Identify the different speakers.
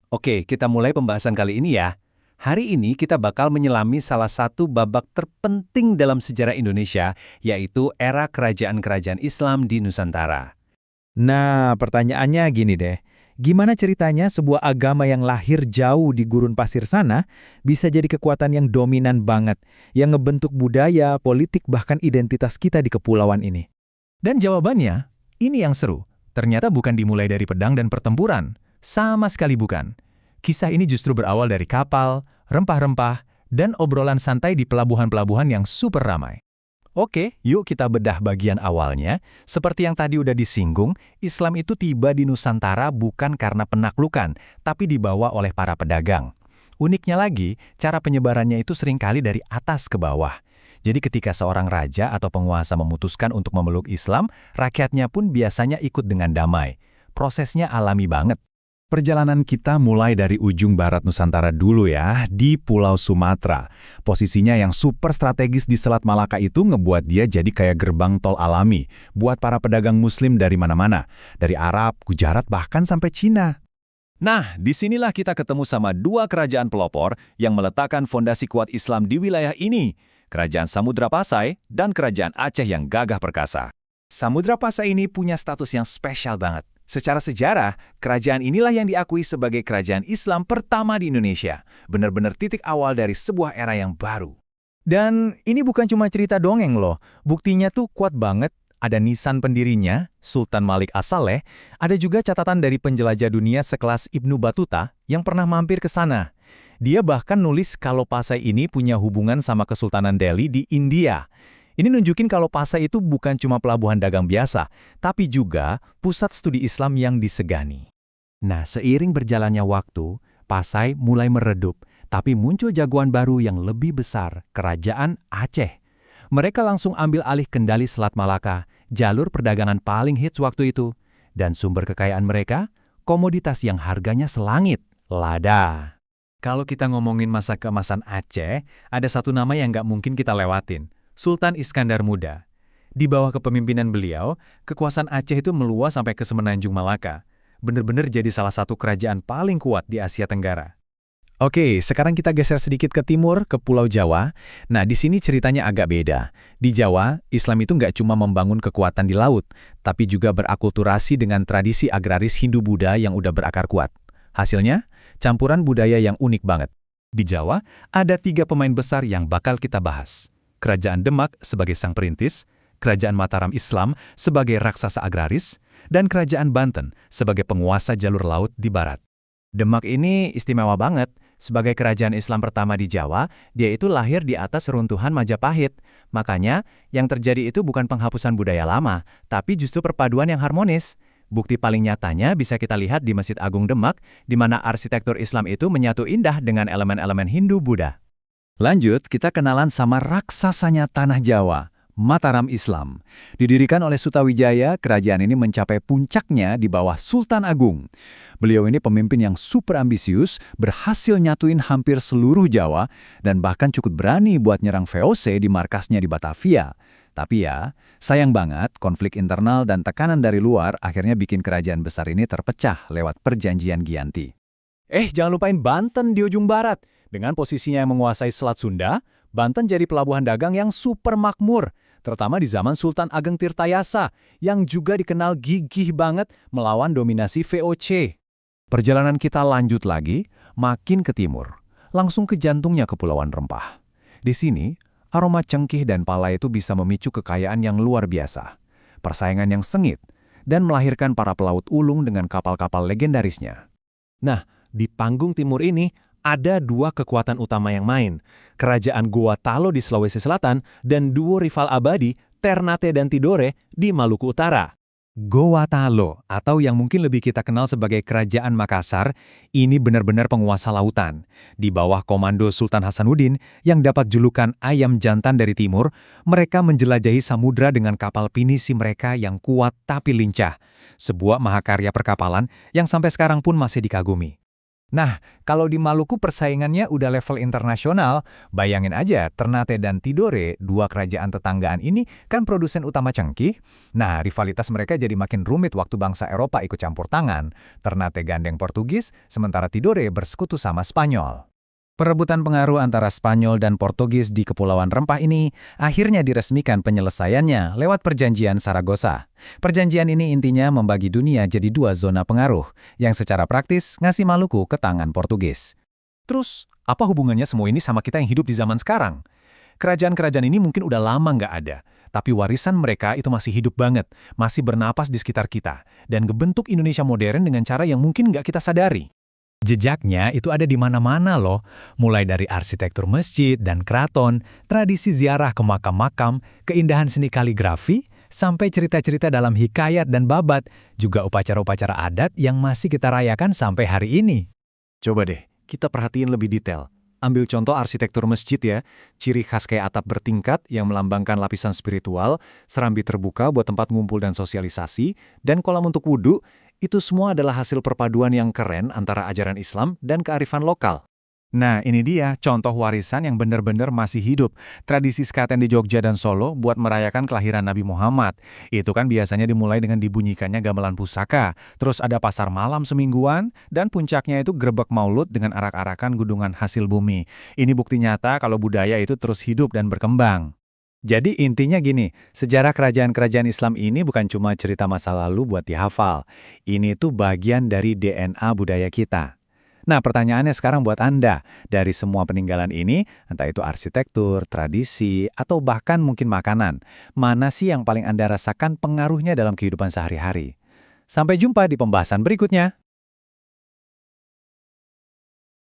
Speaker 1: Oke, kita mulai pembahasan kali ini ya. Hari ini kita bakal menyelami salah satu babak terpenting dalam sejarah Indonesia, yaitu era kerajaan-kerajaan Islam di Nusantara.
Speaker 2: Nah, pertanyaannya gini deh. Gimana ceritanya sebuah agama yang lahir jauh di gurun pasir sana bisa jadi kekuatan yang dominan banget, yang ngebentuk budaya, politik, bahkan identitas kita di kepulauan ini?
Speaker 3: Dan jawabannya, ini yang seru. Ternyata bukan dimulai dari pedang dan pertempuran. Sama sekali bukan. Kisah ini justru berawal dari kapal, rempah-rempah, dan obrolan santai di pelabuhan-pelabuhan yang super ramai.
Speaker 1: Oke, yuk kita bedah bagian awalnya. Seperti yang tadi udah disinggung, Islam itu tiba di Nusantara bukan karena penaklukan, tapi dibawa oleh para pedagang. Uniknya lagi, cara penyebarannya itu seringkali dari atas ke bawah. Jadi ketika seorang raja atau penguasa memutuskan untuk memeluk Islam, rakyatnya pun biasanya ikut dengan damai. Prosesnya alami banget.
Speaker 4: Perjalanan kita mulai dari ujung barat Nusantara dulu ya, di Pulau Sumatera. Posisinya yang super strategis di Selat Malaka itu ngebuat dia jadi kayak gerbang tol alami buat para pedagang muslim dari mana-mana. Dari Arab, Gujarat, bahkan sampai Cina.
Speaker 1: Nah, disinilah kita ketemu sama dua kerajaan pelopor yang meletakkan fondasi kuat Islam di wilayah ini. Kerajaan Samudra Pasai dan Kerajaan Aceh yang gagah perkasa. Samudra Pasai ini punya status yang spesial banget. Secara sejarah, kerajaan inilah yang diakui sebagai kerajaan Islam pertama di Indonesia. Benar-benar titik awal dari sebuah era yang baru.
Speaker 2: Dan ini bukan cuma cerita dongeng loh. Buktinya tuh kuat banget. Ada nisan pendirinya, Sultan Malik As-Saleh. Ada juga catatan dari penjelajah dunia sekelas Ibnu Battuta yang pernah mampir ke sana. Dia bahkan nulis kalau Pasai ini punya hubungan sama Kesultanan Delhi di India. Ini nunjukin kalau Pasai itu bukan cuma pelabuhan dagang biasa, tapi juga pusat studi Islam yang disegani.
Speaker 1: Nah, seiring berjalannya waktu, Pasai mulai meredup, tapi muncul jagoan baru yang lebih besar, Kerajaan Aceh. Mereka langsung ambil alih kendali Selat Malaka, jalur perdagangan paling hits waktu itu. Dan sumber kekayaan mereka, komoditas yang harganya selangit, lada.
Speaker 3: Kalau kita ngomongin masa keemasan Aceh, ada satu nama yang nggak mungkin kita lewatin. Sultan Iskandar Muda. Di bawah kepemimpinan beliau, kekuasaan Aceh itu meluas sampai ke Semenanjung Malaka. Benar-benar jadi salah satu kerajaan paling kuat di Asia Tenggara.
Speaker 2: Oke, sekarang kita geser sedikit ke timur, ke Pulau Jawa. Nah, di sini ceritanya agak beda. Di Jawa, Islam itu nggak cuma membangun kekuatan di laut, tapi juga berakulturasi dengan tradisi agraris Hindu-Buddha yang udah berakar kuat. Hasilnya, campuran budaya yang unik banget.
Speaker 1: Di Jawa, ada 3 pemain besar yang bakal kita bahas. Kerajaan Demak sebagai sang perintis, Kerajaan Mataram Islam sebagai raksasa agraris, dan Kerajaan Banten sebagai penguasa jalur laut di barat. Demak ini istimewa banget. Sebagai kerajaan Islam pertama di Jawa, dia itu lahir di atas runtuhan Majapahit. Makanya, yang terjadi itu bukan penghapusan budaya lama, tapi justru perpaduan yang harmonis. Bukti paling nyatanya bisa kita lihat di Masjid Agung Demak, di mana arsitektur Islam itu menyatu indah dengan elemen-elemen Hindu-Buddha. Lanjut, kita kenalan sama raksasanya Tanah Jawa, Mataram Islam. Didirikan oleh Sutawijaya, kerajaan ini mencapai puncaknya di bawah Sultan Agung. Beliau ini pemimpin yang super ambisius, berhasil nyatuin hampir seluruh Jawa, dan bahkan cukup berani buat nyerang VOC di markasnya di Batavia. Tapi ya, sayang banget konflik internal dan tekanan dari luar akhirnya bikin kerajaan besar ini terpecah lewat perjanjian Giyanti. Jangan lupain Banten di ujung barat. Dengan posisinya yang menguasai Selat Sunda, Banten jadi pelabuhan dagang yang super makmur, terutama di zaman Sultan Ageng Tirtayasa, yang juga dikenal gigih banget melawan dominasi VOC. Perjalanan kita lanjut lagi, makin ke timur, langsung ke jantungnya Kepulauan Rempah. Di sini, aroma cengkih dan pala itu bisa memicu kekayaan yang luar biasa, persaingan yang sengit, dan melahirkan para pelaut ulung dengan kapal-kapal legendarisnya.
Speaker 3: Nah, di panggung timur ini, ada 2 kekuatan utama yang main, Kerajaan Goa Talo di Sulawesi Selatan dan duo rival abadi Ternate dan Tidore di Maluku Utara.
Speaker 1: Goa Talo, atau yang mungkin lebih kita kenal sebagai Kerajaan Makassar, ini benar-benar penguasa lautan. Di bawah komando Sultan Hasanuddin yang dapat julukan ayam jantan dari timur, mereka menjelajahi samudra dengan kapal pinisi mereka yang kuat tapi lincah. Sebuah mahakarya perkapalan yang sampai sekarang pun masih dikagumi.
Speaker 2: Nah, kalau di Maluku persaingannya udah level internasional, bayangin aja Ternate dan Tidore, dua kerajaan tetanggaan ini kan produsen utama cengkih. Nah, rivalitas mereka jadi makin rumit waktu bangsa Eropa ikut campur tangan. Ternate gandeng Portugis, sementara Tidore bersekutu sama Spanyol. Perebutan pengaruh antara Spanyol dan Portugis di Kepulauan Rempah ini akhirnya diresmikan penyelesaiannya lewat Perjanjian Saragossa. Perjanjian ini intinya membagi dunia jadi dua zona pengaruh, yang secara praktis ngasih Maluku ke tangan Portugis. Terus, apa hubungannya semua ini sama kita yang hidup di zaman sekarang? Kerajaan-kerajaan ini mungkin udah lama nggak ada, tapi warisan mereka itu masih hidup banget, masih bernapas di sekitar kita, dan ngebentuk Indonesia modern dengan cara yang mungkin nggak kita sadari. Jejaknya itu ada di mana-mana loh, mulai dari arsitektur masjid dan keraton, tradisi ziarah ke makam-makam, keindahan seni kaligrafi, sampai cerita-cerita dalam hikayat dan babat, juga upacara-upacara adat yang masih kita rayakan sampai hari ini.
Speaker 3: Coba deh, kita perhatiin lebih detail. Ambil contoh arsitektur masjid ya, ciri khas kayak atap bertingkat yang melambangkan lapisan spiritual, serambi terbuka buat tempat ngumpul dan sosialisasi, dan kolam untuk wudhu, itu semua adalah hasil perpaduan yang keren antara ajaran Islam dan kearifan lokal.
Speaker 1: Nah, ini dia contoh warisan yang benar-benar masih hidup. Tradisi sekaten di Jogja dan Solo buat merayakan kelahiran Nabi Muhammad. Itu kan biasanya dimulai dengan dibunyikannya gamelan pusaka. Terus ada pasar malam semingguan, dan puncaknya itu grebek maulud dengan arak-arakan gunungan hasil bumi. Ini bukti nyata kalau budaya itu terus hidup dan berkembang. Jadi intinya gini, sejarah kerajaan-kerajaan Islam ini bukan cuma cerita masa lalu buat dihafal. Ini tuh bagian dari DNA budaya kita. Nah, pertanyaannya sekarang buat Anda, dari semua peninggalan ini, entah itu arsitektur, tradisi, atau bahkan mungkin makanan, mana sih yang paling Anda rasakan pengaruhnya dalam kehidupan sehari-hari? Sampai jumpa di pembahasan berikutnya.